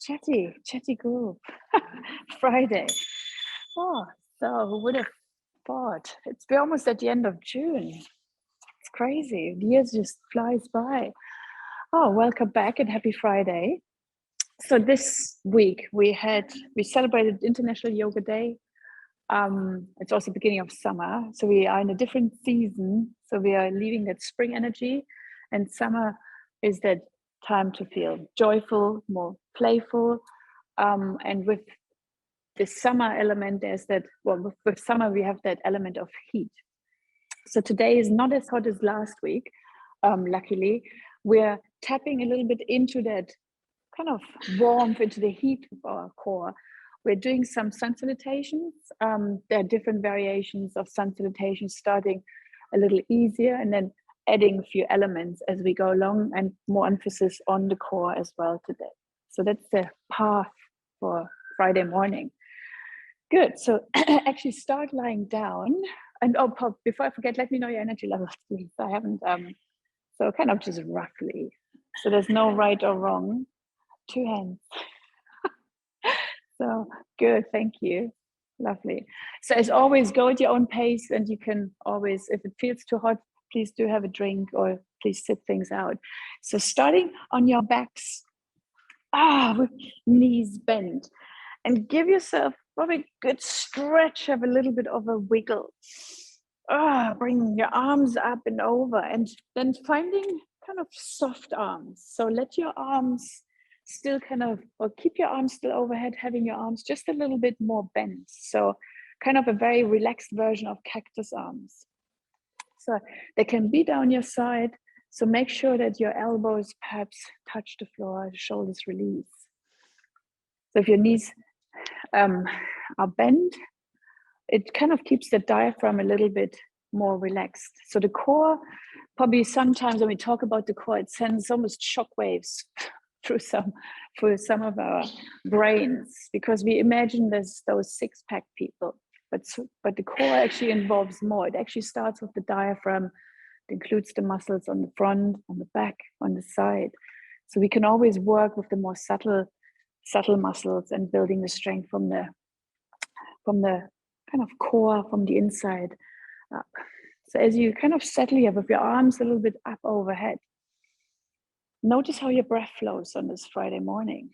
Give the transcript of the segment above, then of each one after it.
Chatty group. Friday. Oh, so who would have thought? We're almost at the end of June. It's crazy. The years just flies by. Oh, welcome back and happy Friday. So this week we celebrated International Yoga Day. It's also beginning of summer, so we are in a different season. So we are leaving that spring energy, and summer is that time to feel joyful, more playful, and with the summer element, there's that. Well, with summer we have that element of heat. So today is not as hot as last week. Luckily, we're tapping a little bit into that kind of warmth, into the heat of our core. We're doing some sun salutations. There are different variations of sun salutations, starting a little easier and then adding a few elements as we go along, and more emphasis on the core as well today. So that's the path for Friday morning. Good. So actually start lying down. And before I forget, let me know your energy levels, please. I haven't, so kind of just roughly. So there's no right or wrong. 2 hands. So good, thank you. Lovely. So as always, go at your own pace, and you can always, if it feels too hot, please do have a drink or please sit things out. So starting on your backs, with knees bent, and give yourself probably a good stretch, have a little bit of a wiggle. Bring your arms up and over, and then finding kind of soft arms. So let your arms still keep your arms still overhead, having your arms just a little bit more bent. So kind of a very relaxed version of cactus arms. So they can be down your side. So make sure that your elbows perhaps touch the floor, shoulders release. So if your knees are bent, it kind of keeps the diaphragm a little bit more relaxed. So the core, probably sometimes when we talk about the core, it sends almost shock waves through some of our brains, because we imagine there's those six-pack people, but the core actually involves more. It actually starts with the diaphragm. It includes the muscles on the front, on the back, on the side. So we can always work with the more subtle muscles and building the strength from the kind of core, from the inside up. So as you kind of settle here with your arms a little bit up overhead, notice how your breath flows on this Friday morning.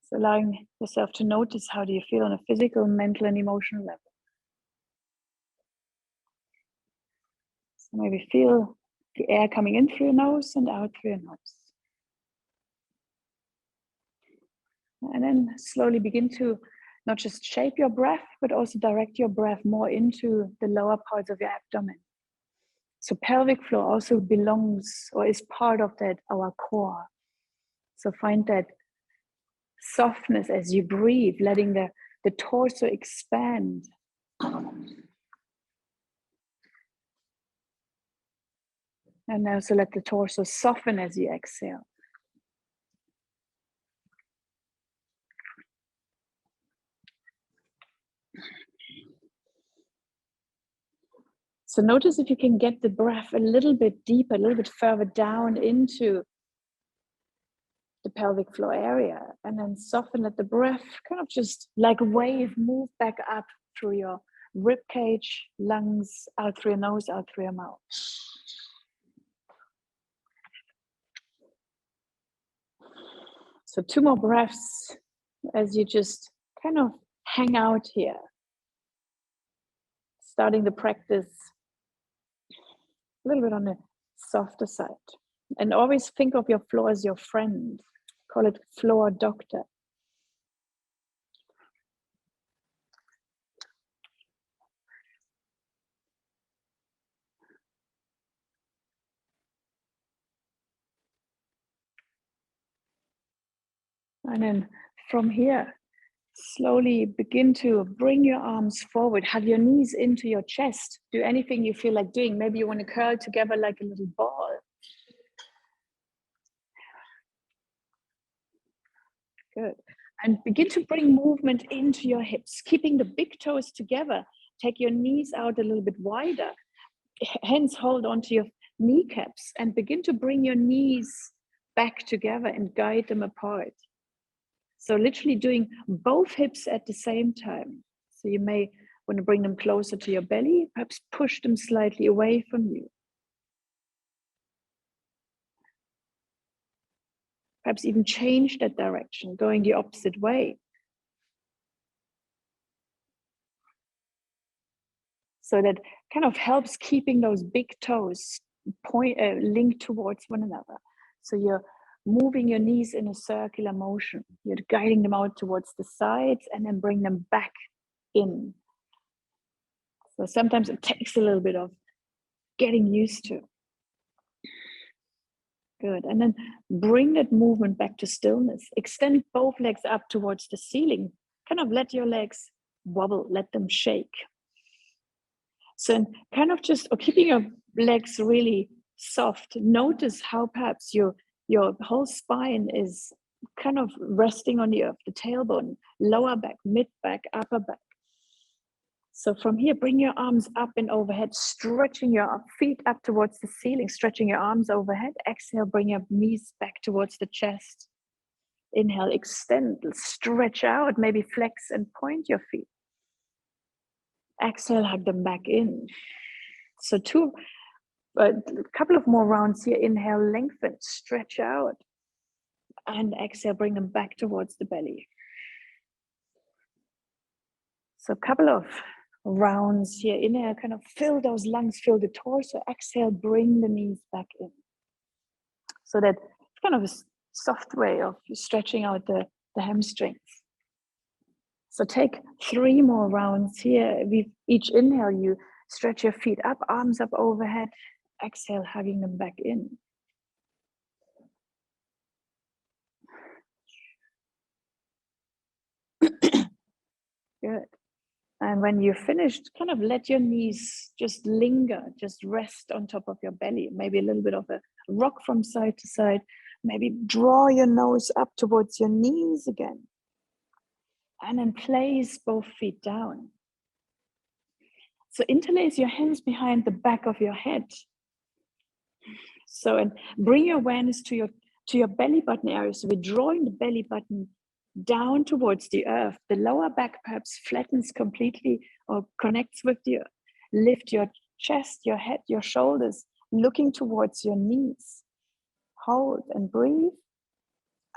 So allowing yourself to notice, how do you feel on a physical, mental, and emotional level. So maybe feel the air coming in through your nose and out through your nose. And then slowly begin to not just shape your breath, but also direct your breath more into the lower parts of your abdomen. So pelvic floor also belongs or is part of that, our core. So find that softness as you breathe, letting the torso expand. And also let the torso soften as you exhale. So notice if you can get the breath a little bit deeper, a little bit further down into the pelvic floor area, and then soften, let the breath kind of just like a wave move back up through your rib cage, lungs, out through your nose, out through your mouth. So 2 more breaths as you just kind of hang out here. Starting the practice a little bit on the softer side. And always think of your floor as your friend. Call it floor doctor. And then from here, slowly begin to bring your arms forward. Hug your knees into your chest. Do anything you feel like doing. Maybe you want to curl together like a little ball. Good. And begin to bring movement into your hips, keeping the big toes together. Take your knees out a little bit wider. Hands hold onto your kneecaps and begin to bring your knees back together and guide them apart. So literally doing both hips at the same time. So you may want to bring them closer to your belly, perhaps push them slightly away from you. Perhaps even change that direction, going the opposite way. So that kind of helps keeping those big toes linked towards one another. So you're moving your knees in a circular motion. You're guiding them out towards the sides and then bring them back in. So sometimes it takes a little bit of getting used to. Good. And then bring that movement back to stillness. Extend both legs up towards the ceiling. Kind of let your legs wobble, let them shake. So kind of just, or keeping your legs really soft. Notice how perhaps your whole spine is kind of resting on the earth, the tailbone, lower back, mid back, upper back. So from here, bring your arms up and overhead, stretching your feet up towards the ceiling, stretching your arms overhead. Exhale, bring your knees back towards the chest. Inhale, extend, stretch out, maybe flex and point your feet. Exhale, hug them back in. So a couple of more rounds here. Inhale, lengthen, stretch out. And exhale, bring them back towards the belly. So a couple of rounds here. Inhale, kind of fill those lungs, fill the torso. Exhale, bring the knees back in. So that it's kind of a soft way of stretching out the hamstrings. So take 3 more rounds here. With each inhale, you stretch your feet up, arms up overhead. Exhale, hugging them back in. Good. And when you're finished, kind of let your knees just linger, just rest on top of your belly. Maybe a little bit of a rock from side to side. Maybe draw your nose up towards your knees again. And then place both feet down. So interlace your hands behind the back of your head. So and bring your awareness to your belly button area. So we're drawing the belly button down towards the earth. The lower back perhaps flattens completely or connects with the earth. Lift your chest, your head, your shoulders, looking towards your knees. Hold and breathe.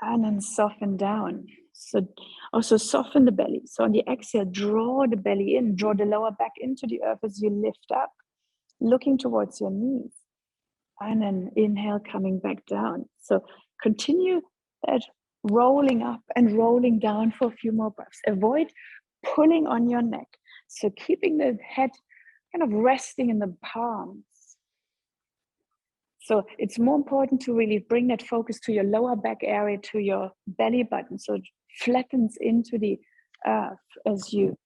And then soften down. So also soften the belly. So on the exhale, draw the belly in, draw the lower back into the earth as you lift up, looking towards your knees. And then inhale, coming back down. So continue that rolling up and rolling down for a few more breaths. Avoid pulling on your neck. So keeping the head kind of resting in the palms. So it's more important to really bring that focus to your lower back area, to your belly button. So it flattens into the earth as you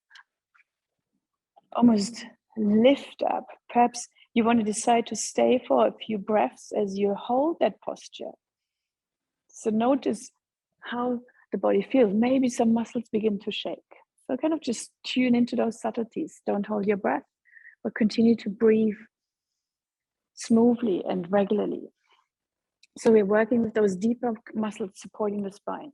almost lift up. Perhaps you want to decide to stay for a few breaths as you hold that posture. So notice how the body feels. Maybe some muscles begin to shake. So kind of just tune into those subtleties. Don't hold your breath, but continue to breathe smoothly and regularly. So we're working with those deeper muscles supporting the spine.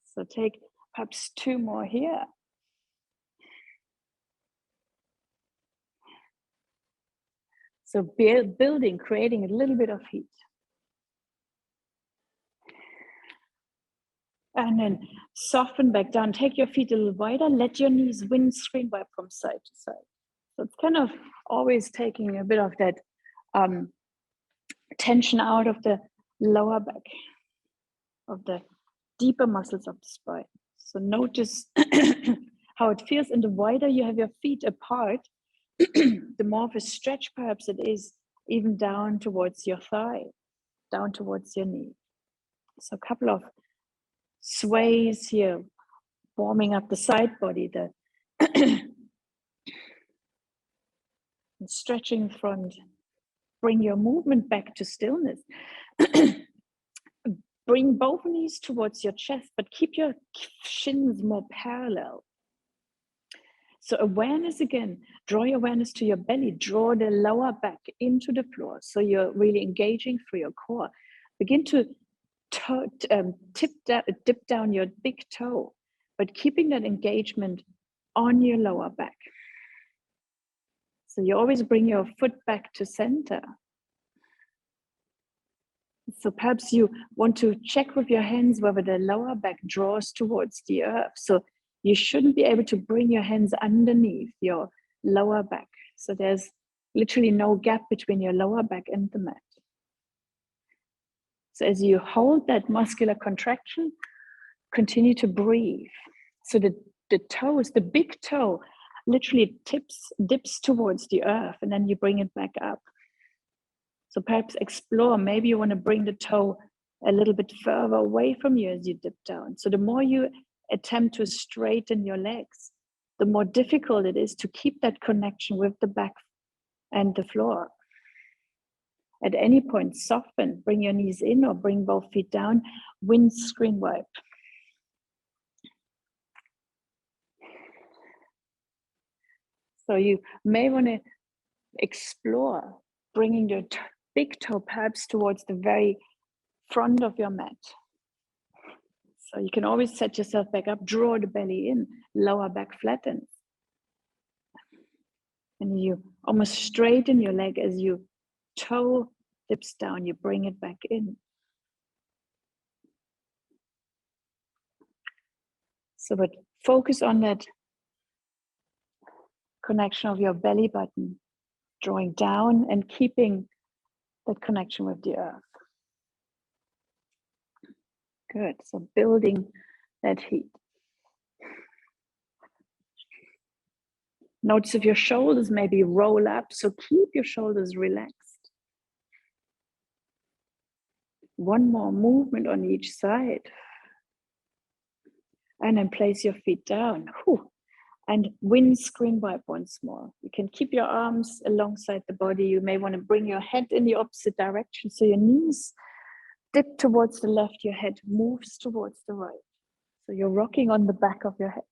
So take perhaps 2 more here. So building, creating a little bit of heat. And then soften back down. Take your feet a little wider. Let your knees windscreen wipe from side to side. So it's kind of always taking a bit of that tension out of the lower back, of the deeper muscles of the spine. So notice how it feels. And the wider you have your feet apart, the more of a stretch perhaps it is, even down towards your thigh, down towards your knee. So a couple of sways here, warming up the side body, the stretching front. Bring your movement back to stillness. Bring both knees towards your chest, but keep your shins more parallel. So awareness again, draw your awareness to your belly, draw the lower back into the floor. So you're really engaging through your core. Begin to dip down your big toe, but keeping that engagement on your lower back. So you always bring your foot back to center. So perhaps you want to check with your hands whether the lower back draws towards the earth. So you shouldn't be able to bring your hands underneath your lower back. So there's literally no gap between your lower back and the mat. So as you hold that muscular contraction, continue to breathe. So the toes, the big toe, literally dips towards the earth, and then you bring it back up. So perhaps explore, maybe you want to bring the toe a little bit further away from you as you dip down. So the more you attempt to straighten your legs, the more difficult it is to keep that connection with the back and the floor. At any point, soften, bring your knees in or bring both feet down, windscreen wipe. So you may want to explore bringing your big toe perhaps towards the very front of your mat. So you can always set yourself back up, draw the belly in, lower back flattens. And you almost straighten your leg as your toe dips down, you bring it back in. So but focus on that connection of your belly button, drawing down and keeping that connection with the earth. Good, so building that heat. Notice if your shoulders maybe roll up, so keep your shoulders relaxed. One more movement on each side. And then place your feet down. Whew. And windscreen wipe once more. You can keep your arms alongside the body. You may want to bring your head in the opposite direction, so your knees dip towards the left, your head moves towards the right. So you're rocking on the back of your head.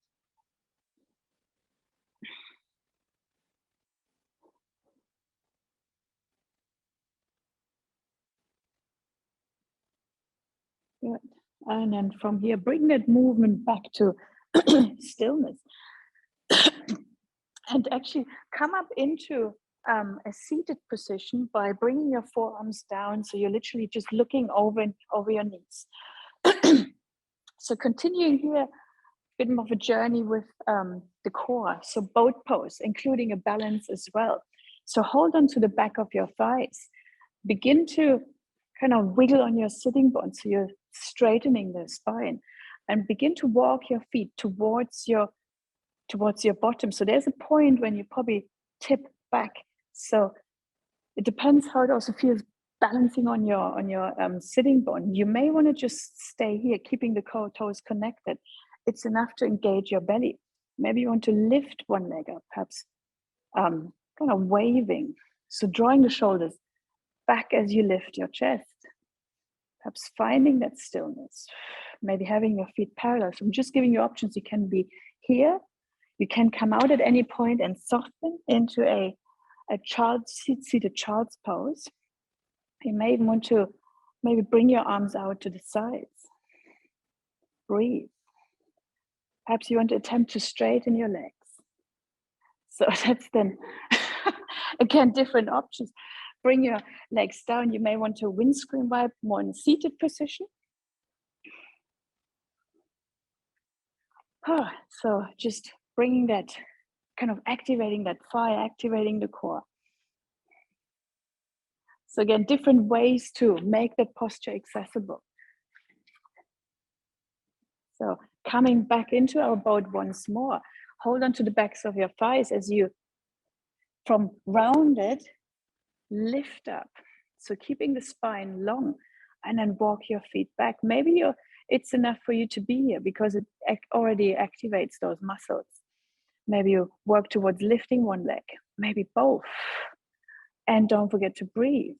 Good. And then from here, bring that movement back to stillness. And actually come up into a seated position by bringing your forearms down. So you're literally just looking over your knees. So continuing here, a bit more of a journey with the core. So boat pose, including a balance as well. So hold on to the back of your thighs. Begin to kind of wiggle on your sitting bones. So you're straightening the spine, and begin to walk your feet towards your bottom. So there's a point when you probably tip back. So it depends how it also feels balancing on your sitting bone. You may want to just stay here, keeping the toes connected. It's enough to engage your belly. Maybe you want to lift one leg up, perhaps kind of waving. So drawing the shoulders back as you lift your chest. Perhaps finding that stillness. Maybe having your feet parallel. So I'm just giving you options. You can be here. You can come out at any point and soften into a seated child's pose. You may even want to maybe bring your arms out to the sides. Breathe. Perhaps you want to attempt to straighten your legs. So that's then, again, different options. Bring your legs down. You may want to windscreen wipe more in a seated position. So just bringing that, kind of activating that fire, activating the core. So again, different ways to make that posture accessible. So coming back into our boat once more. Hold on to the backs of your thighs as you, from rounded, lift up. So keeping the spine long, and then walk your feet back. Maybe it's enough for you to be here because it already activates those muscles. Maybe you work towards lifting one leg, maybe both. And don't forget to breathe.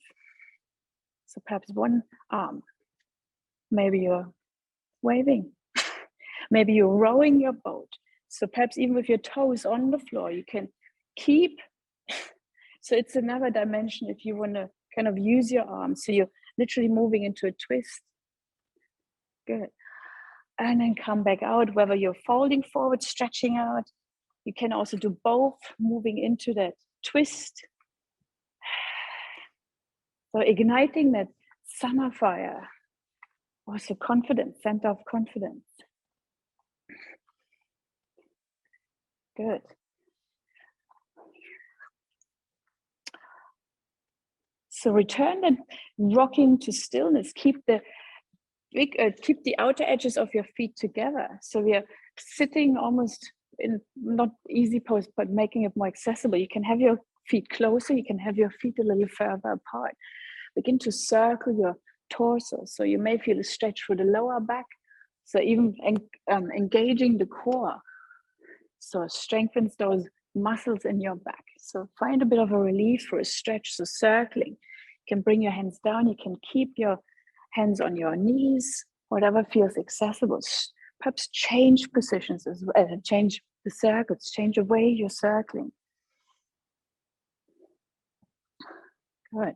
So perhaps one arm. Maybe you're waving. Maybe you're rowing your boat. So perhaps even with your toes on the floor, you can keep. So it's another dimension if you want to kind of use your arms. So you're literally moving into a twist. Good. And then come back out, whether you're folding forward, stretching out. You can also do both, moving into that twist. So igniting that summer fire. Also confidence, center of confidence. Good. So return that rocking to stillness. Keep the outer edges of your feet together. So we are sitting almost in not easy pose, but making it more accessible. You can have your feet closer. You can have your feet a little further apart. Begin to circle your torso. So you may feel a stretch through the lower back. So even engaging the core. So strengthens those muscles in your back. So find a bit of a relief for a stretch. So circling. You can bring your hands down. You can keep your hands on your knees, whatever feels accessible. Perhaps change positions as well, change the circles, change the way you're circling. Good.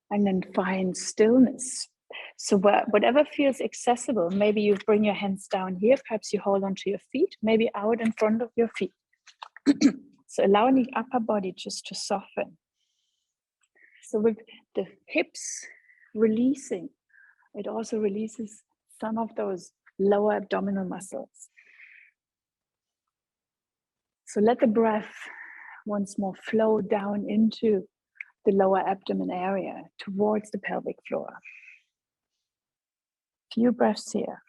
And then find stillness. So whatever feels accessible, maybe you bring your hands down here, perhaps you hold onto your feet, maybe out in front of your feet. So allowing the upper body just to soften. So with the hips releasing, it also releases some of those lower abdominal muscles. So let the breath once more flow down into the lower abdomen area towards the pelvic floor. Few breaths here.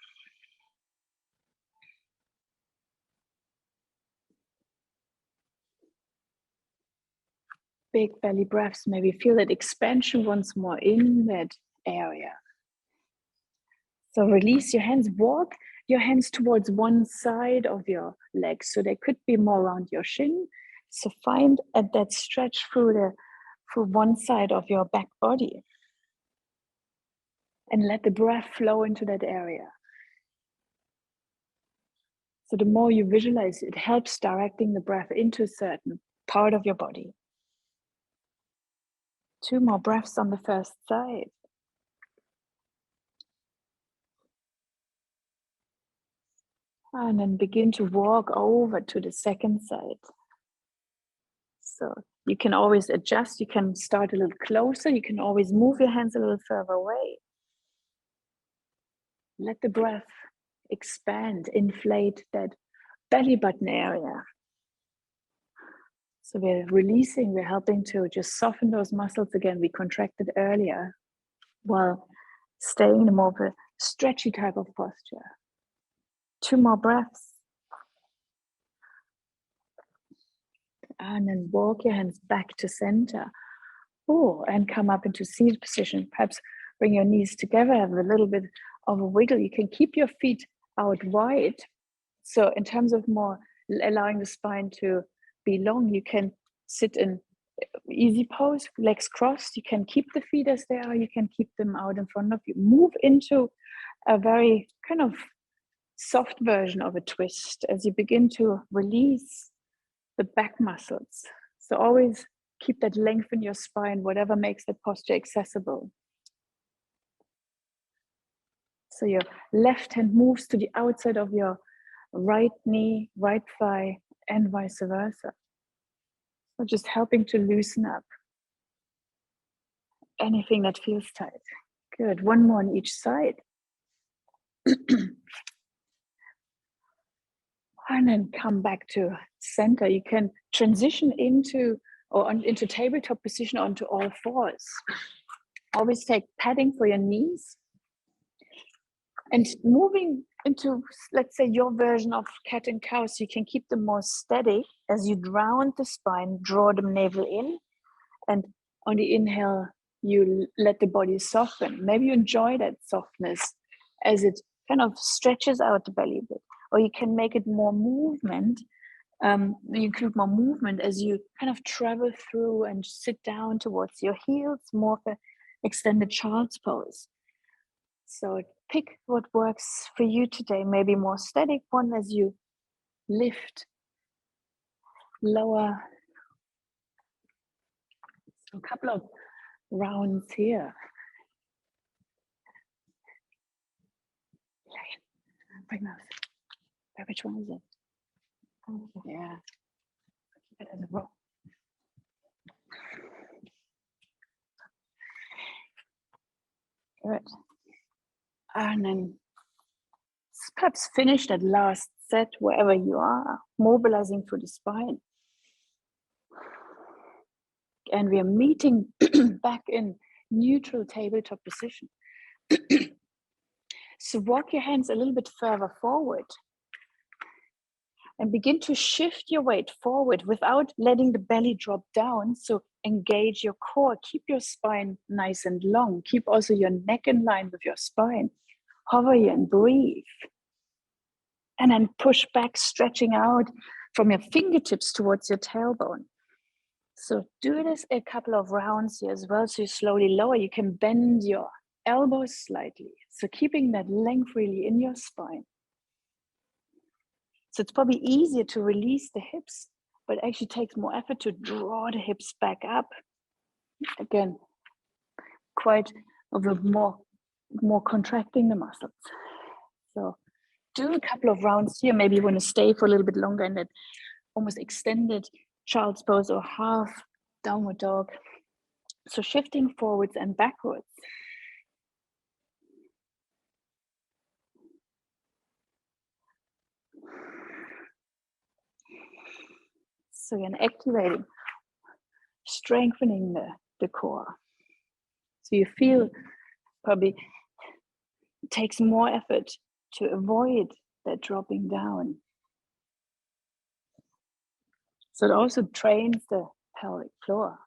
Big belly breaths, maybe feel that expansion once more in that area. So release your hands, walk your hands towards one side of your legs. So they could be more around your shin. So find at that stretch through one side of your back body. And let the breath flow into that area. So the more you visualize, it helps directing the breath into a certain part of your body. 2 more breaths on the first side. And then begin to walk over to the second side. So you can always adjust. You can start a little closer. You can always move your hands a little further away. Let the breath expand, inflate that belly button area. So we're releasing, we're helping to just soften those muscles again. We contracted earlier while staying in more of a stretchy type of posture. 2 more breaths. And then walk your hands back to center. Oh, and come up into seated position. Perhaps bring your knees together, have a little bit of a wiggle. You can keep your feet out wide. So in terms of more allowing the spine to be long, you can sit in easy pose, legs crossed. You can keep the feet as they are. You can keep them out in front of you. Move into a very kind of soft version of a twist as you begin to release the back muscles. So always keep that length in your spine, whatever makes that posture accessible. So your left hand moves to the outside of your right knee, right thigh, and vice versa. So just helping to loosen up anything that feels tight. Good. 1 more on each side. And then come back to center. You can transition into tabletop position onto all fours. Always take padding for your knees. And moving into, let's say, your version of cat and cow, so you can keep them more steady as you round the spine, draw the navel in, and on the inhale, you let the body soften. Maybe you enjoy that softness as it kind of stretches out the belly a bit. Or you can make it more movement. You include more movement as you kind of travel through and sit down towards your heels, more of an extended child's pose. So pick what works for you today. Maybe more static one as you lift, lower. So a couple of rounds here. Bring those. Which one is it? Yeah. Keep it as a roll. Good. And then perhaps finish that last set wherever you are, mobilizing through the spine. And we are meeting back in neutral tabletop position. So walk your hands a little bit further forward and begin to shift your weight forward without letting the belly drop down. So engage your core, keep your spine nice and long, keep also your neck in line with your spine. Hover here and breathe. And then push back, stretching out from your fingertips towards your tailbone. So do this a couple of rounds here as well. So you slowly lower. You can bend your elbows slightly. So keeping that length really in your spine. So it's probably easier to release the hips, but it actually takes more effort to draw the hips back up. Again, quite of a more contracting the muscles. So do a couple of rounds here. Maybe you want to stay for a little bit longer in that almost extended child's pose or half downward dog. So shifting forwards and backwards. So you're activating, strengthening the core. So you feel probably it takes more effort to avoid that dropping down. So it also trains the pelvic floor.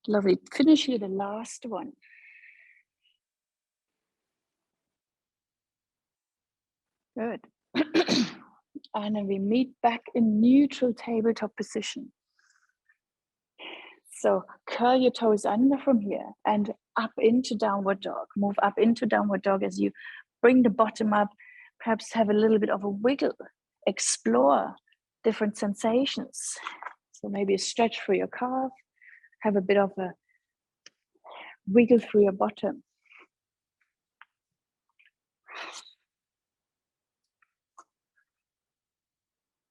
Lovely. Finish here the last one. Good. And then we meet back in neutral tabletop position. So curl your toes under from here and up into downward dog. Move up into downward dog as you bring the bottom up. Perhaps have a little bit of a wiggle. Explore different sensations. So maybe a stretch through your calf. Have a bit of a wiggle through your bottom.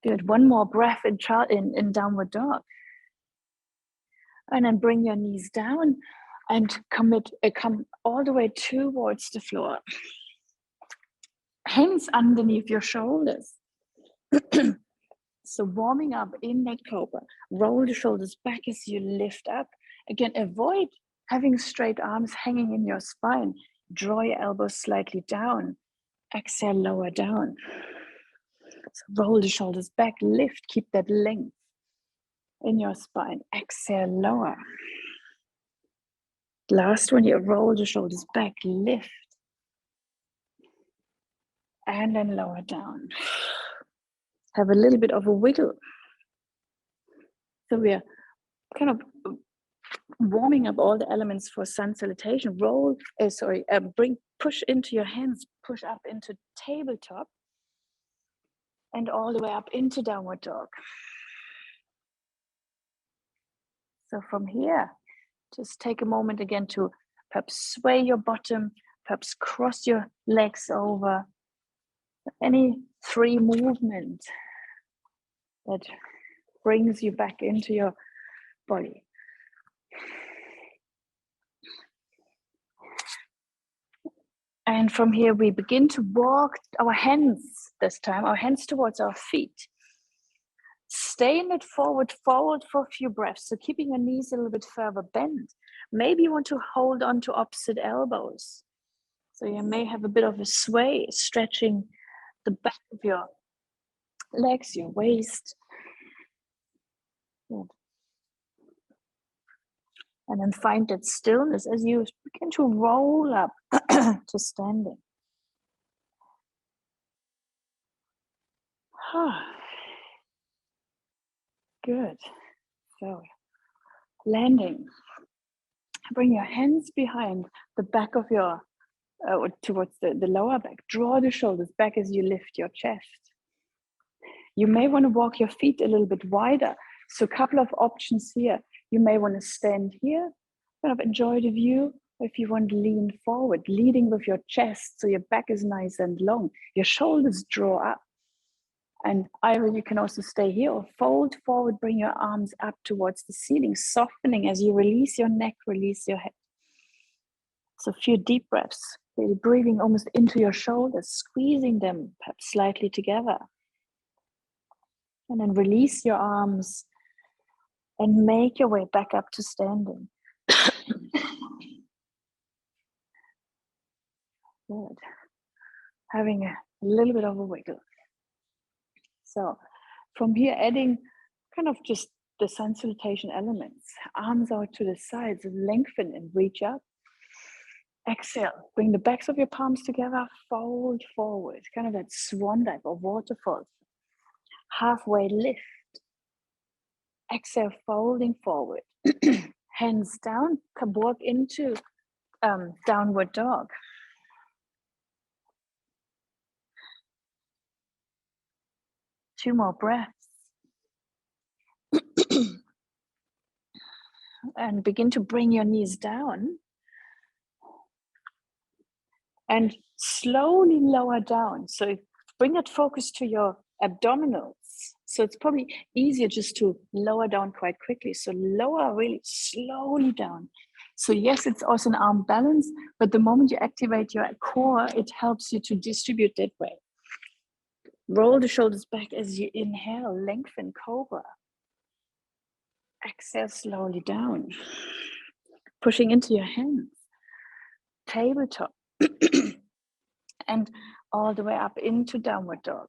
Good. One more breath in downward dog. And then bring your knees down and come all the way towards the floor. Hands underneath your shoulders. So warming up in that cobra. Roll the shoulders back as you lift up. Again, avoid having straight arms hanging in your spine. Draw your elbows slightly down. Exhale, lower down. So roll the shoulders back, lift, keep that length in your spine. Exhale, lower. Last one, you roll the shoulders back, lift, and then lower down. Have a little bit of a wiggle. So we are kind of warming up all the elements for sun salutation. Push into your hands, push up into tabletop, and all the way up into downward dog. So from here, just take a moment again to perhaps sway your bottom, perhaps cross your legs over. Any free movement that brings you back into your body. And from here, we begin to walk our hands this time, our hands towards our feet. Stay in that forward fold for a few breaths. So keeping your knees a little bit further bent. Maybe you want to hold on to opposite elbows. So you may have a bit of a sway, stretching the back of your legs, your waist. Good. And then find that stillness as you begin to roll up to standing. Good. So landing. Bring your hands behind the back of your, towards the lower back. Draw the shoulders back as you lift your chest. You may want to walk your feet a little bit wider. So a couple of options here. You may want to stand here, kind of enjoy the view. If you want to lean forward, leading with your chest so your back is nice and long. Your shoulders draw up. And either you can also stay here or fold forward, bring your arms up towards the ceiling, softening as you release your neck, release your head. So a few deep breaths, really breathing almost into your shoulders, squeezing them perhaps slightly together. And then release your arms and make your way back up to standing. Good. Having a little bit of a wiggle. So from here, adding kind of just the sun salutation elements. Arms out to the sides, lengthen and reach up. Exhale, bring the backs of your palms together, fold forward, kind of that swan dive or waterfall. Halfway lift. Exhale, folding forward. Hands down, come walk into downward dog. Two more breaths. And begin to bring your knees down. And slowly lower down. So bring that focus to your abdominals. So it's probably easier just to lower down quite quickly. So lower really slowly down. So yes, it's also an arm balance, but the moment you activate your core, it helps you to distribute that way. Roll the shoulders back as you inhale, lengthen cobra. Exhale slowly down. Pushing into your hands. Tabletop. And all the way up into downward dog.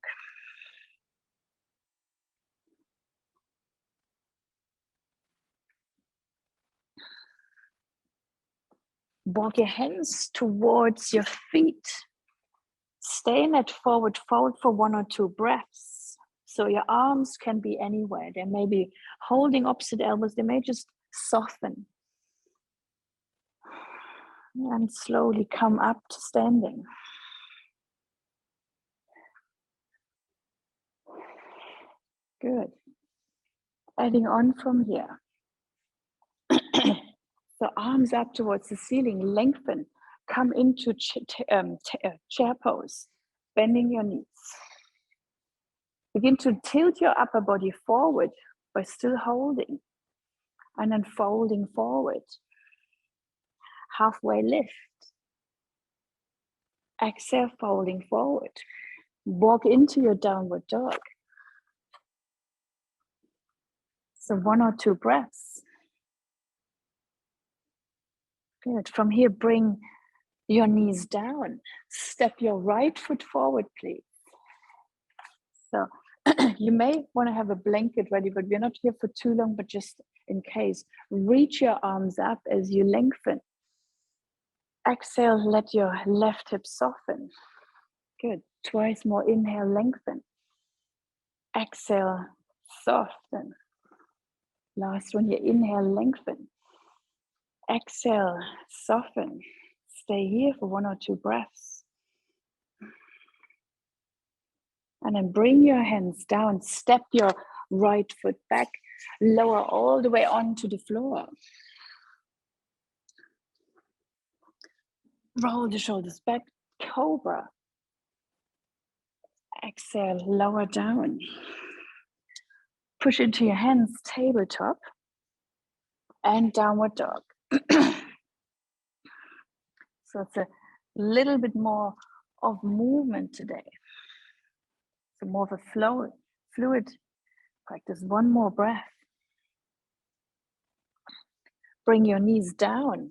Walk your hands towards your feet. Stay in that forward fold for 1 or 2 breaths. So your arms can be anywhere. They may be holding opposite elbows. They may just soften. And slowly come up to standing. Good. Adding on from here. So arms up towards the ceiling, lengthen. Come into chair pose, bending your knees. Begin to tilt your upper body forward by still holding. And then folding forward. Halfway lift. Exhale, folding forward. Walk into your downward dog. So 1 or 2 breaths. Good. From here, bring your knees down. Step your right foot forward, please. So you may want to have a blanket ready, but we're not here for too long, but just in case. Reach your arms up as you lengthen. Exhale, let your left hip soften. Good. Twice more. Inhale, lengthen. Exhale, soften. Last one here. Inhale, lengthen. Exhale, soften. Stay here for 1 or 2 breaths. And then bring your hands down. Step your right foot back. Lower all the way onto the floor. Roll the shoulders back. Cobra. Exhale, lower down. Push into your hands, tabletop. And downward dog. So it's a little bit more of movement today. So more of a fluid practice. 1 more breath. Bring your knees down.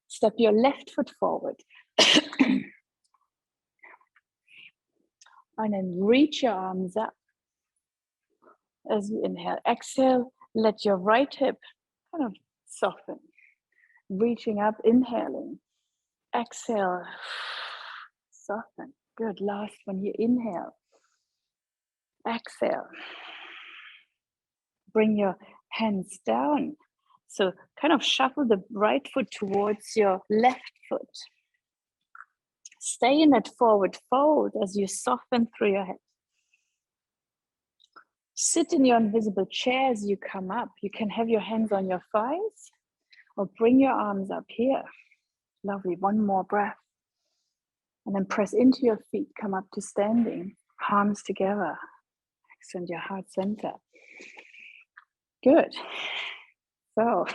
Step your left foot forward. And then reach your arms up. As you inhale, exhale, let your right hip kind of soften. Reaching up, inhaling. Exhale, soften. Good. Last one here. Inhale. Exhale. Bring your hands down. So kind of shuffle the right foot towards your left foot. Stay in that forward fold as you soften through your head. Sit in your invisible chair as you come up. You can have your hands on your thighs or bring your arms up here. Lovely. One more breath. And then press into your feet. Come up to standing. Palms together. Extend your heart center. Good. So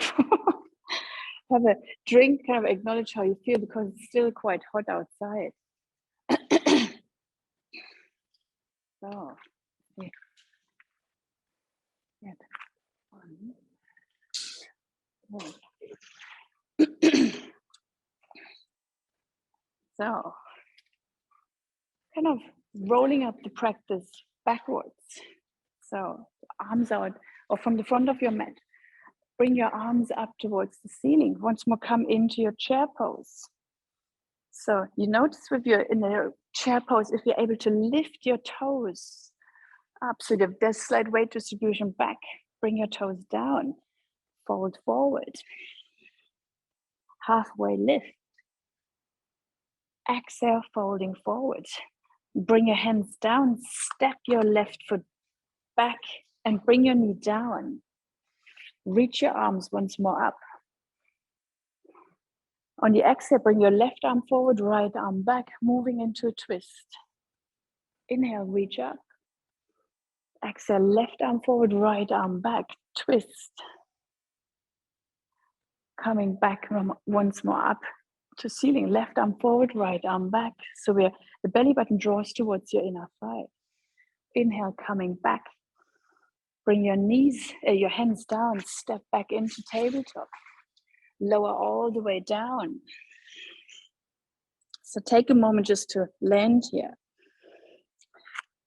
have a drink, kind of acknowledge how you feel because it's still quite hot outside. So, yeah. So, kind of rolling up the practice backwards. So, arms out or from the front of your mat. Bring your arms up towards the ceiling. Once more, come into your chair pose. So you notice if you're in a chair pose, if you're able to lift your toes up, so there's slight weight distribution back, bring your toes down, fold forward, halfway lift, exhale, folding forward, bring your hands down, step your left foot back and bring your knee down, reach your arms once more up. On the exhale, bring your left arm forward, right arm back, moving into a twist. Inhale, reach up. Exhale, left arm forward, right arm back, twist. Coming back once more up to ceiling, left arm forward, right arm back. So the belly button draws towards your inner thigh. Inhale, coming back. Bring your knees, your hands down, step back into tabletop. Lower all the way down. So take a moment just to land here.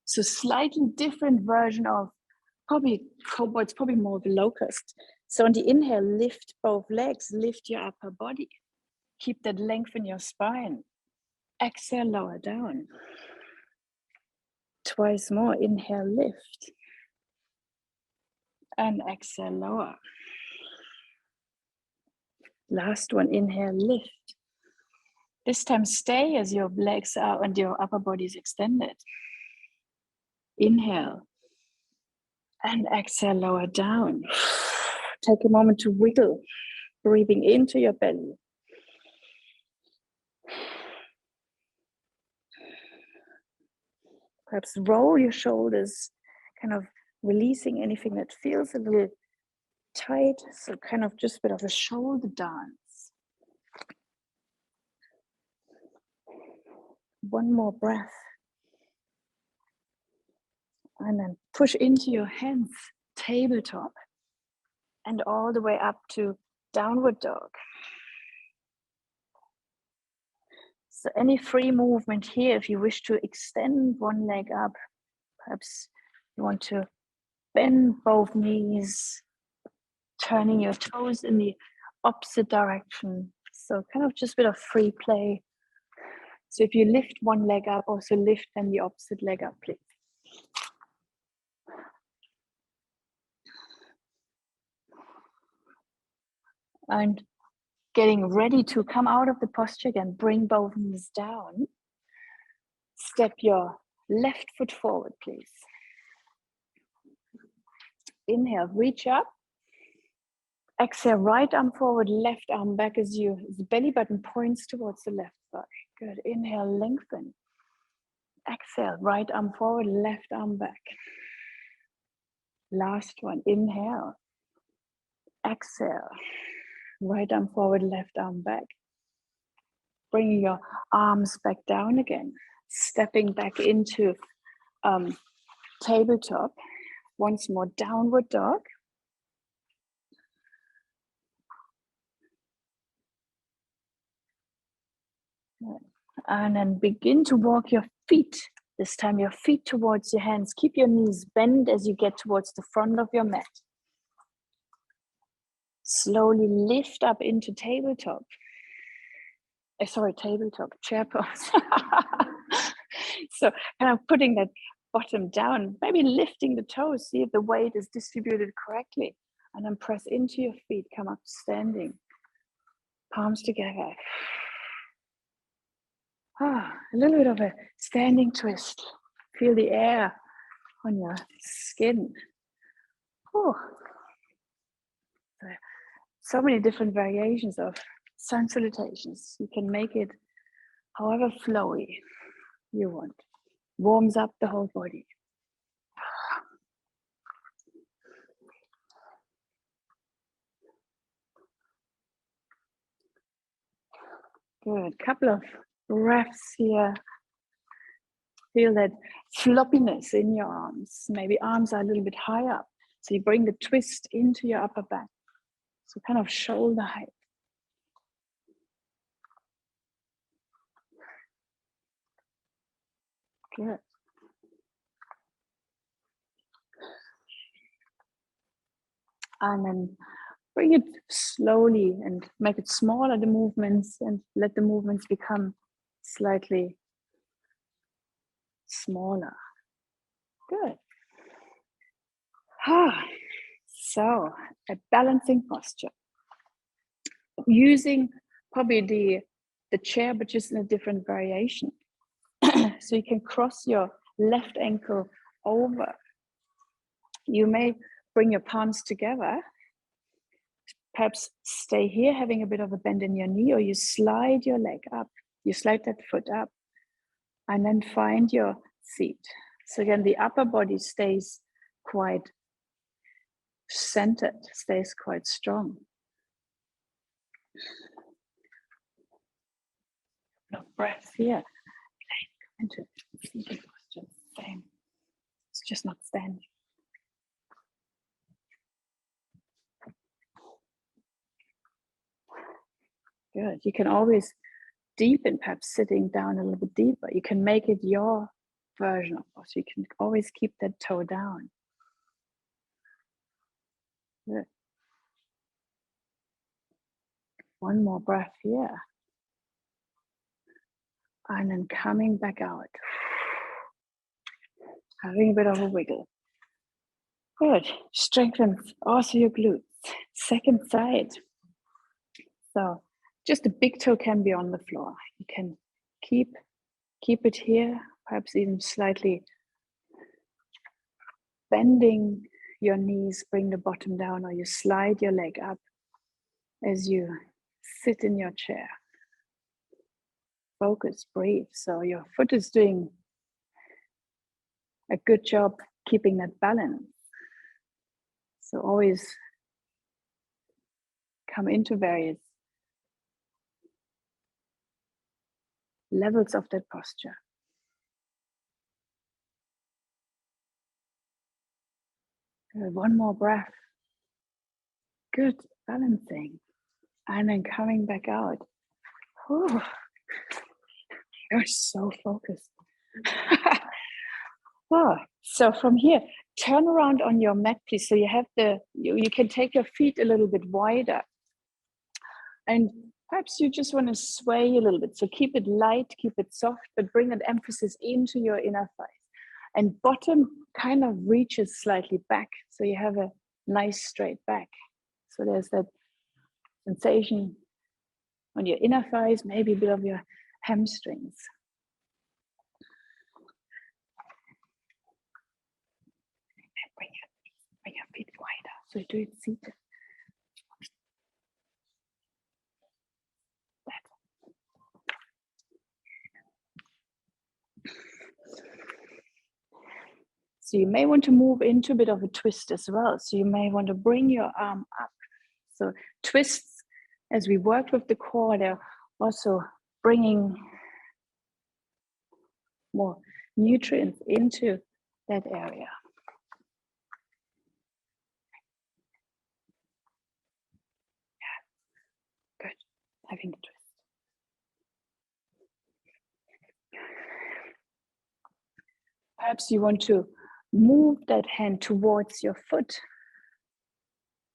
So slightly different version of probably cobra, it's probably more of a locust. So on the inhale, lift both legs, lift your upper body. Keep that length in your spine. Exhale, lower down. Twice more, inhale, lift. And exhale, lower. Last one, inhale, lift. This time stay as your legs are and your upper body is extended. Inhale. And exhale, lower down. Take a moment to wiggle, breathing into your belly. Perhaps roll your shoulders, kind of releasing anything that feels a little tight. So kind of just a bit of a shoulder dance. One more breath. And then push into your hands, tabletop, and all the way up to downward dog. So any free movement here, if you wish to extend one leg up, perhaps you want to bend both knees, turning your toes in the opposite direction. So kind of just a bit of free play. So if you lift one leg up, also lift then the opposite leg up, please. And getting ready to come out of the posture again, bring both knees down. Step your left foot forward, please. Inhale, reach up. Exhale, right arm forward, left arm back as the belly button points towards the left thigh. Good. Inhale, lengthen. Exhale, right arm forward, left arm back. Last one, inhale. Exhale, right arm forward, left arm back. Bringing your arms back down again. Stepping back into tabletop. Once more, downward dog. And then begin to walk your feet. This time your feet towards your hands. Keep your knees bent as you get towards the front of your mat. Slowly lift up into tabletop. Tabletop, chair pose. So kind of putting that bottom down, maybe lifting the toes, see if the weight is distributed correctly. And then press into your feet, come up standing, palms together. A little bit of a standing twist. Feel the air on your skin. So many different variations of sun salutations. You can make it however flowy you want. Warms up the whole body. Good. Couple of breaths here. Feel that floppiness in your arms. Maybe arms are a little bit high up. So you bring the twist into your upper back. So kind of shoulder height. Good. And then bring it slowly and make it smaller, the movements, and let the movements become slightly smaller. Good. So a balancing posture. Using probably the chair, but just in a different variation. So you can cross your left ankle over. You may bring your palms together. Perhaps stay here, having a bit of a bend in your knee, or you slide your leg up. You slide that foot up, and then find your seat. So again, the upper body stays quite centered, stays quite strong. No breath here. Into seated posture. Same. It's just not standing. Good. You can always deepen, perhaps sitting down a little bit deeper. You can make it your version of posture. You can always keep that toe down. Good. One more breath here. And then coming back out. Having a bit of a wiggle. Good. Strengthens also your glutes. Second side. So just the big toe can be on the floor. You can keep it here, perhaps even slightly bending your knees, bring the bottom down, or you slide your leg up as you sit in your chair. Focus, breathe. So your foot is doing a good job keeping that balance. So always come into various levels of that posture. Good. One more breath. Good, balancing. And then coming back out. Whew. You're so focused. So from here, turn around on your mat, please. So you have you can take your feet a little bit wider. And perhaps you just want to sway a little bit. So keep it light, keep it soft, but bring that emphasis into your inner thighs. And bottom kind of reaches slightly back. So you have a nice straight back. So there's that sensation on your inner thighs, maybe a bit of your hamstrings. Bring your feet wider. So do it seated. So you may want to move into a bit of a twist as well. So you may want to bring your arm up. So twists, as we work with the core, they're also bringing more nutrients into that area. Yeah. Good. Having the twist. Perhaps you want to move that hand towards your foot.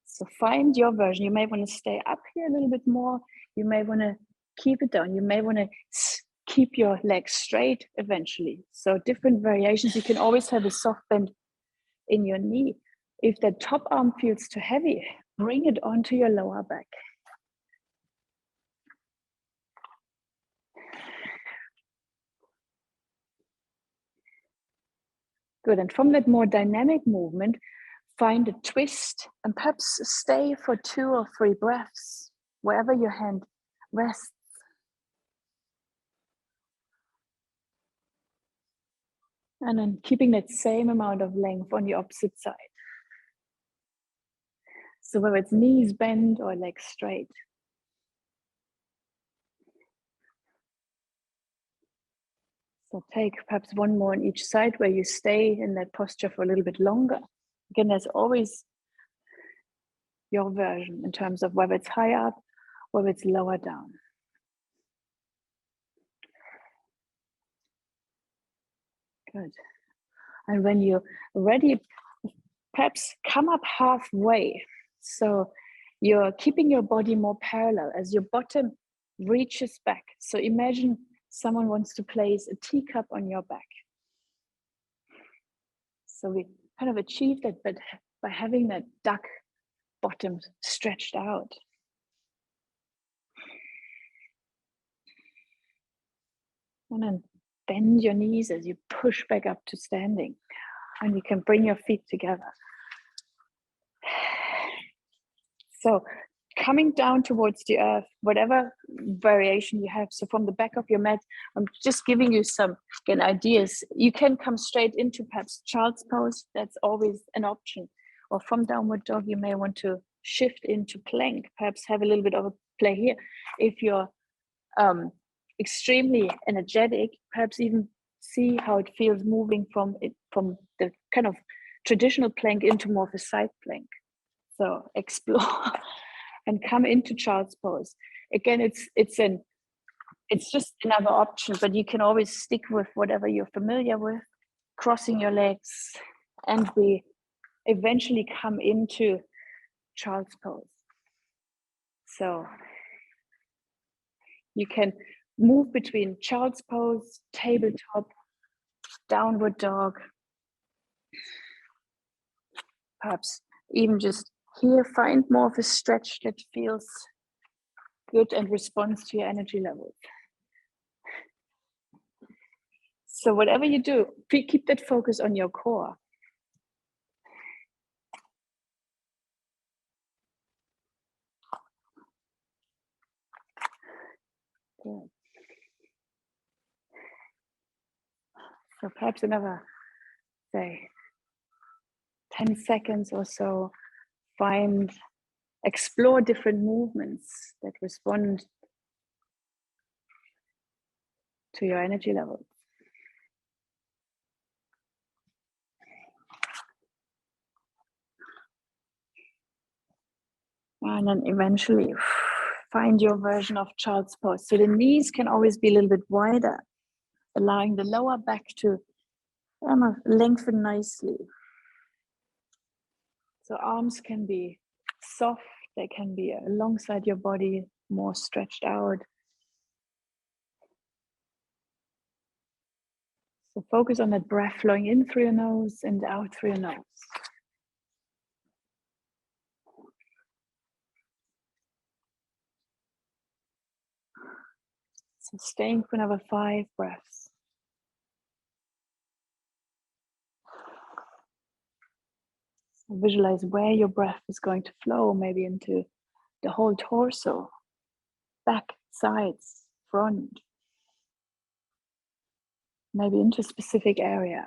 So find your version. You may want to stay up here a little bit more. You may want to keep it down. You may want to keep your legs straight eventually. So different variations. You can always have a soft bend in your knee. If the top arm feels too heavy, bring it onto your lower back. Good, and from that more dynamic movement, find a twist and perhaps stay for 2 or 3 breaths, wherever your hand rests. And then keeping that same amount of length on the opposite side. So whether it's knees bent or legs straight. So take perhaps one more on each side where you stay in that posture for a little bit longer. Again, there's always your version in terms of whether it's high up, whether it's lower down. Good. And when you're ready, perhaps come up halfway. So you're keeping your body more parallel as your bottom reaches back. So imagine someone wants to place a teacup on your back. So we kind of achieve that, but by having that duck bottom stretched out. And then bend your knees as you push back up to standing. And you can bring your feet together. So coming down towards the earth, whatever variation you have. So from the back of your mat, I'm just giving you some ideas. You can come straight into perhaps child's pose. That's always an option. Or from downward dog, you may want to shift into plank, perhaps have a little bit of a play here. If you're extremely energetic, perhaps even see how it feels moving from the kind of traditional plank into more of a side plank. So explore and come into child's pose. Again, it's just another option, but you can always stick with whatever you're familiar with, crossing your legs, and we eventually come into child's pose. So you can move between child's pose, tabletop, downward dog, perhaps even just here find more of a stretch that feels good and responds to your energy level. So whatever you do, keep that focus on your core. Good. So perhaps another, say, 10 seconds or so, explore different movements that respond to your energy level. And then eventually find your version of child's pose. So the knees can always be a little bit wider, allowing the lower back to lengthen nicely. So arms can be soft, they can be alongside your body, more stretched out. So focus on that breath flowing in through your nose and out through your nose. So staying for another 5 breaths. So visualize where your breath is going to flow, maybe into the whole torso, back, sides, front, maybe into a specific area.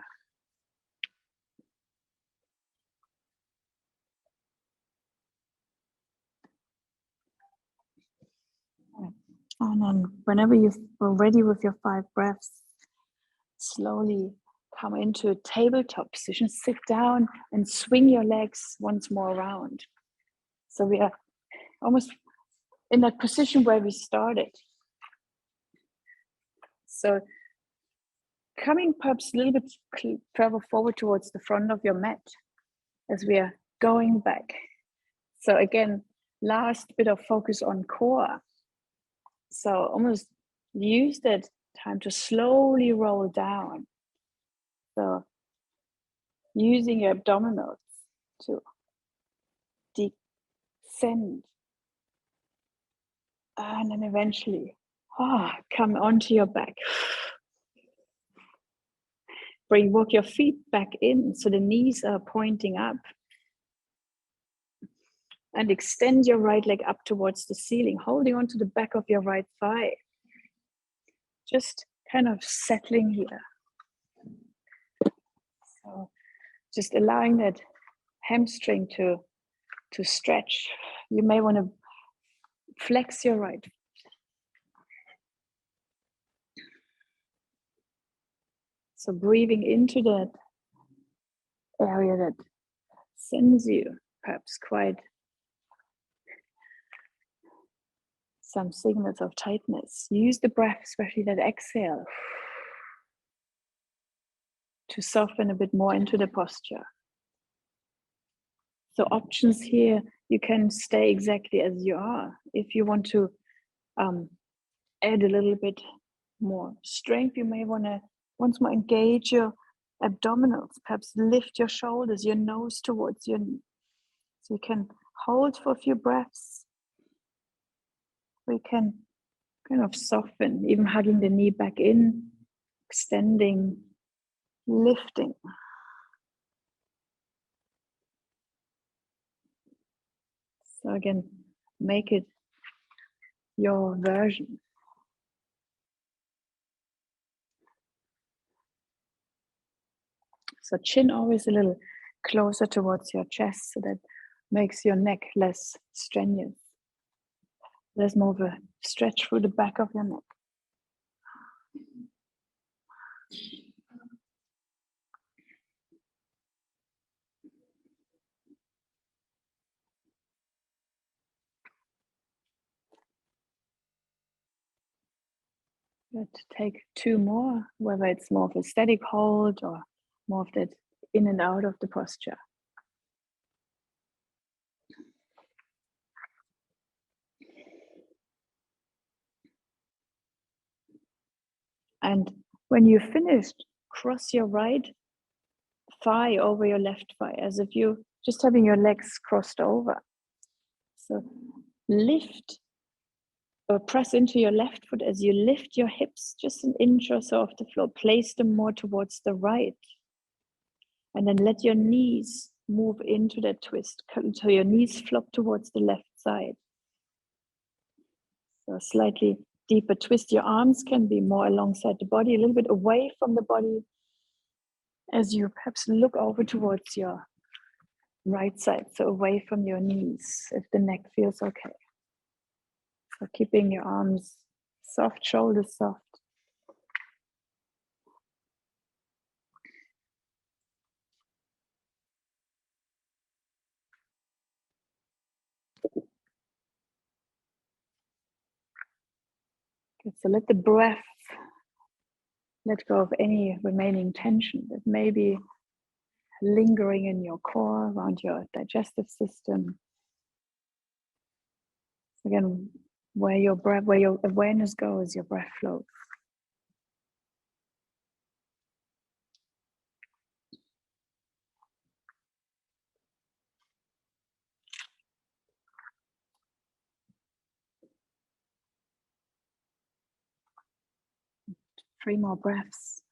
And then whenever you're ready with your 5 breaths, slowly come into a tabletop position, sit down and swing your legs once more around. So we are almost in that position where we started. So coming perhaps a little bit further forward towards the front of your mat as we are going back. So again, last bit of focus on core. So almost use that time to slowly roll down. So using your abdominals to descend. And then eventually, come onto your back. Walk your feet back in so the knees are pointing up. And extend your right leg up towards the ceiling, holding onto the back of your right thigh. Just kind of settling here. So just allowing that hamstring to stretch. You may want to flex your right. So breathing into that area that sends you perhaps quite some signals of tightness. Use the breath, especially that exhale, to soften a bit more into the posture. So options here, you can stay exactly as you are. If you want to add a little bit more strength, you may want to once more engage your abdominals, perhaps lift your shoulders, your nose towards your knee. So you can hold for a few breaths. We can kind of soften, even hugging the knee back in, extending, lifting. So again, make it your version. So chin always a little closer towards your chest, so that makes your neck less strenuous. There's more of a stretch through the back of your neck. Good. Take two more, whether it's more of a static hold or more of that in and out of the posture. And when you're finished, cross your right thigh over your left thigh, as if you're just having your legs crossed over. So lift or press into your left foot as you lift your hips just an inch or so off the floor. Place them more towards the right. And then let your knees move into that twist. So your knees flop towards the left side. So slightly deeper twist. Your arms can be more alongside the body, a little bit away from the body, as you perhaps look over towards your right side, so away from your knees, if the neck feels okay. So keeping your arms soft, shoulders soft. Good. So let the breath let go of any remaining tension that may be lingering in your core, around your digestive system. Again, where your breath, where your awareness goes, your breath flows. Three more breaths.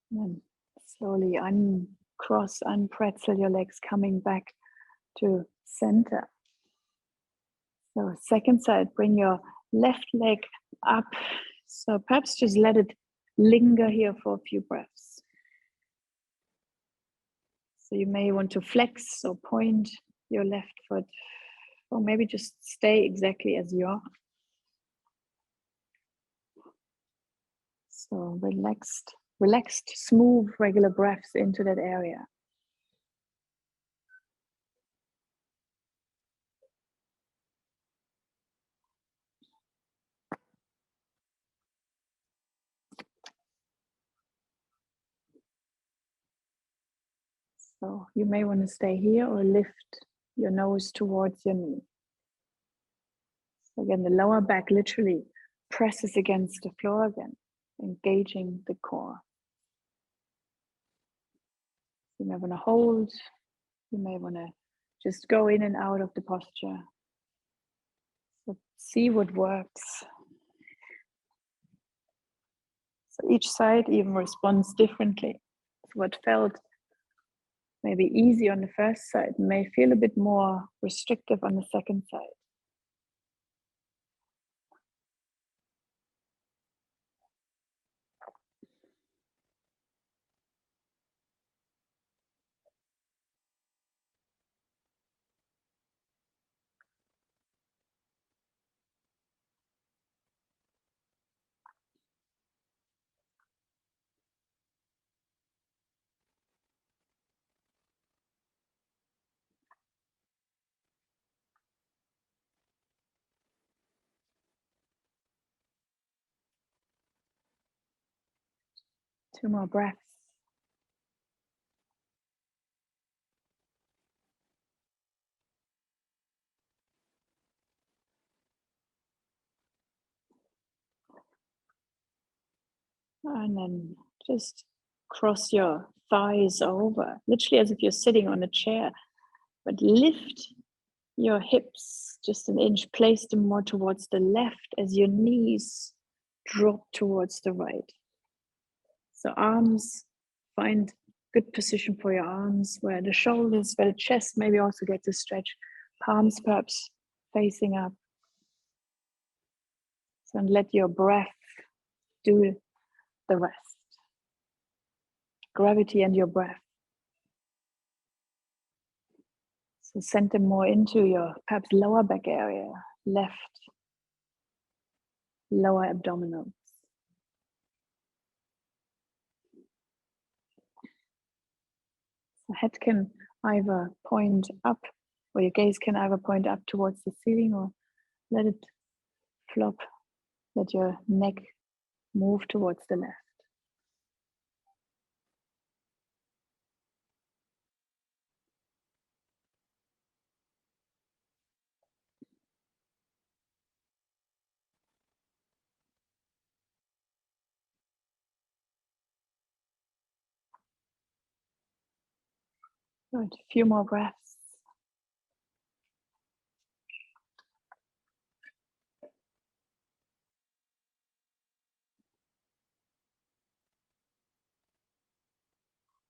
And then slowly uncross, unpretzel your legs, coming back to center. So second side, bring your left leg up. So perhaps just let it linger here for a few breaths. So you may want to flex or point your left foot, or maybe just stay exactly as you are. So relaxed, smooth, regular breaths into that area. So you may want to stay here or lift your nose towards your knee. So again, the lower back literally presses against the floor again, engaging the core. You may want to hold, you may want to just go in and out of the posture. So see what works. So each side even responds differently. So what felt maybe easy on the first side may feel a bit more restrictive on the second side. Two more breaths. And then just cross your thighs over, literally as if you're sitting on a chair, but lift your hips just an inch, place them more towards the left as your knees drop towards the right. So arms, find good position for your arms, where the shoulders, where the chest maybe also gets a stretch. Palms perhaps facing up. So and let your breath do the rest. Gravity and your breath. So send them more into your perhaps lower back area, left, lower abdominals. The head can either point up, or your gaze can either point up towards the ceiling, or let it flop. Let your neck move towards the left. Good. A few more breaths.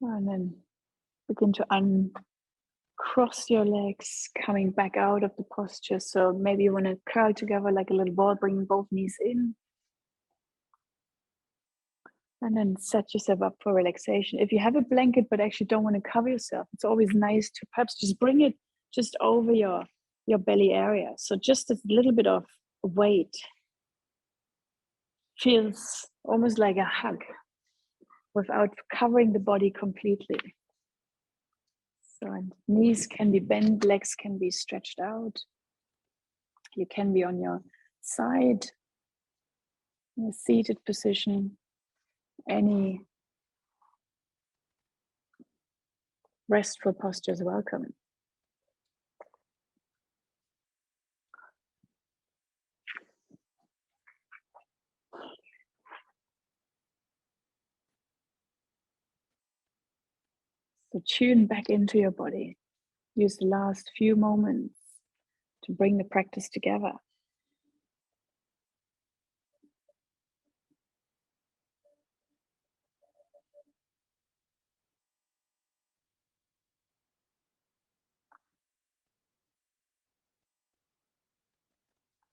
And then begin to uncross your legs, coming back out of the posture. So maybe you want to curl together like a little ball, bringing both knees in. And then set yourself up for relaxation. If you have a blanket but actually don't want to cover yourself, it's always nice to perhaps just bring it just over your belly area. So just a little bit of weight feels almost like a hug without covering the body completely. So and knees can be bent, legs can be stretched out. You can be on your side in a seated position. Any restful posture is welcome. So tune back into your body. Use the last few moments to bring the practice together.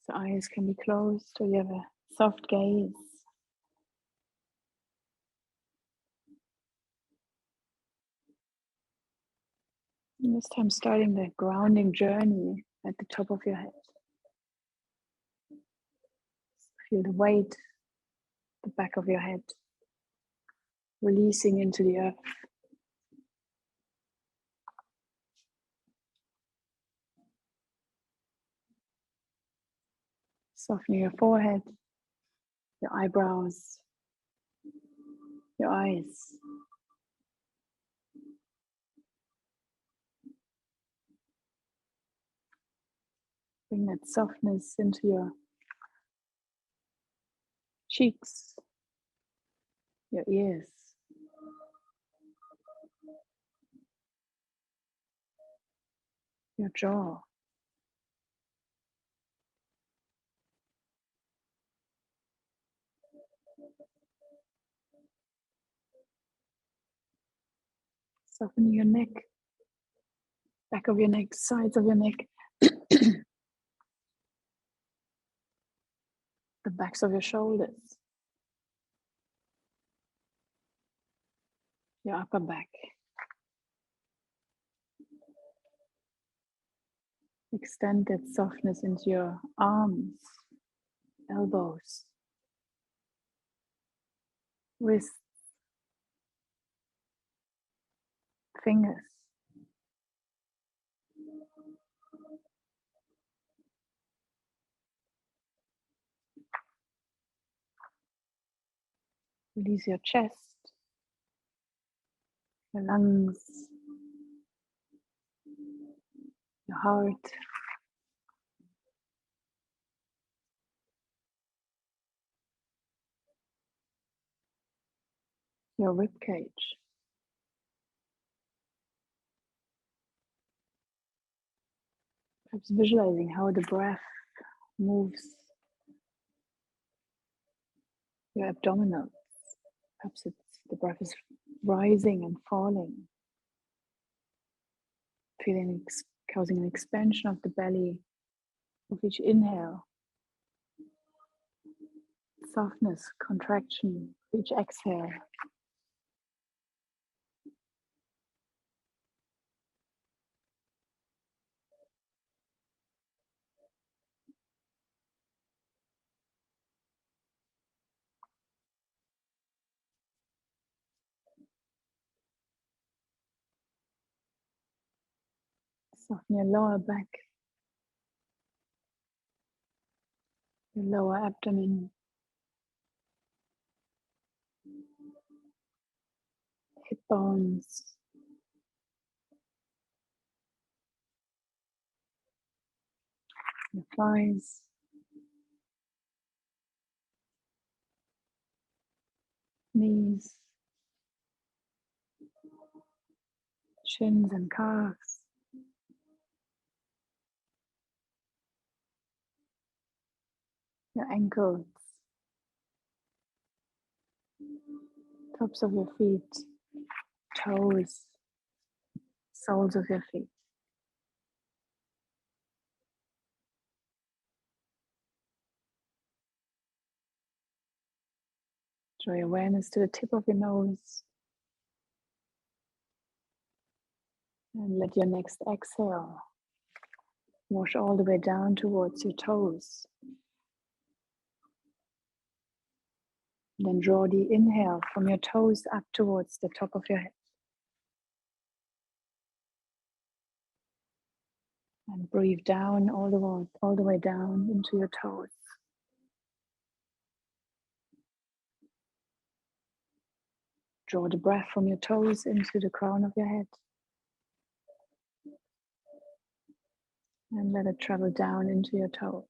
So eyes can be closed, or you have a soft gaze. And this time starting the grounding journey at the top of your head. Feel the weight, the back of your head, releasing into the earth. Softening your forehead, your eyebrows, your eyes. Bring that softness into your cheeks, your ears, your jaw. Soften your neck, back of your neck, sides of your neck, the backs of your shoulders, your upper back. Extend that softness into your arms, elbows, wrists, fingers. Release your chest, your lungs, your heart. Your rib cage. Perhaps visualizing how the breath moves your abdominals. Perhaps the breath is rising and falling, causing an expansion of the belly with each inhale, softness, contraction with each exhale. Soften your lower back, your lower abdomen, hip bones, your thighs, knees, shins and calves, your ankles, tops of your feet, toes, soles of your feet. Draw your awareness to the tip of your nose. And let your next exhale wash all the way down towards your toes. Then draw the inhale from your toes up towards the top of your head. And breathe down all the way down into your toes. Draw the breath from your toes into the crown of your head. And let it travel down into your toes.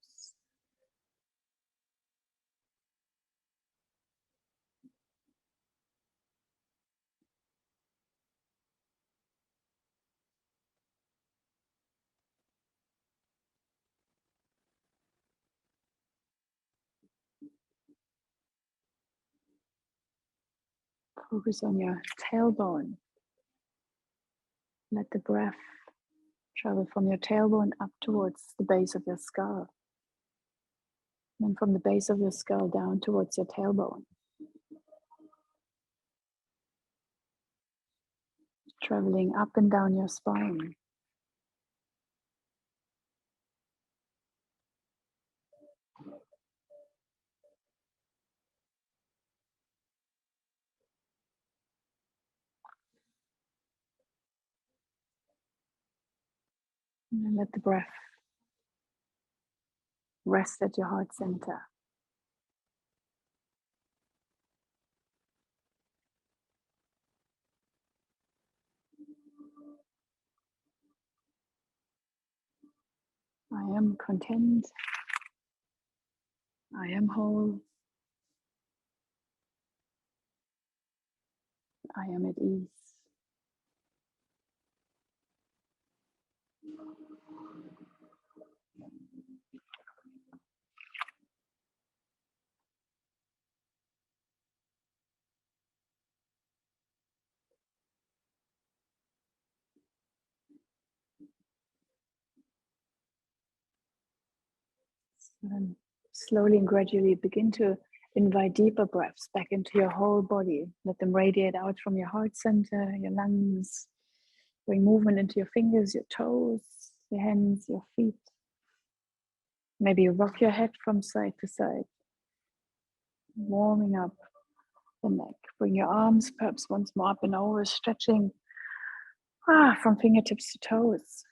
Focus on your tailbone. Let the breath travel from your tailbone up towards the base of your skull. And from the base of your skull down towards your tailbone. Traveling up and down your spine. And let the breath rest at your heart center. I am content. I am whole. I am at ease. And slowly and gradually begin to invite deeper breaths back into your whole body. Let them radiate out from your heart center, your lungs. Bring movement into your fingers, your toes, your hands, your feet. Maybe you rock your head from side to side, warming up the neck. Bring your arms perhaps once more up and over, stretching from fingertips to toes.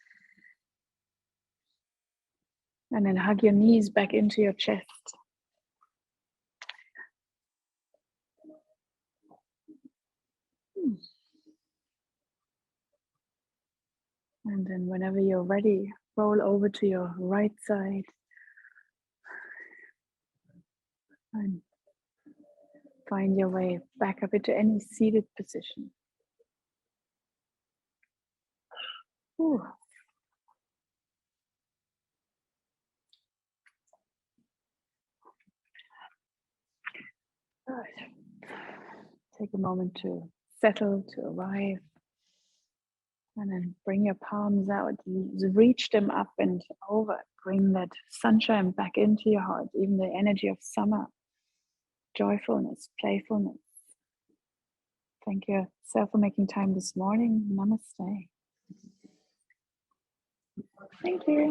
And then hug your knees back into your chest. And then whenever you're ready, roll over to your right side. And find your way back up into any seated position. Ooh. Good. Take a moment to settle, to arrive. And then bring your palms out, reach them up and over. Bring that sunshine back into your heart, even the energy of summer, joyfulness, playfulness. Thank yourself for making time this morning. Namaste. Thank you.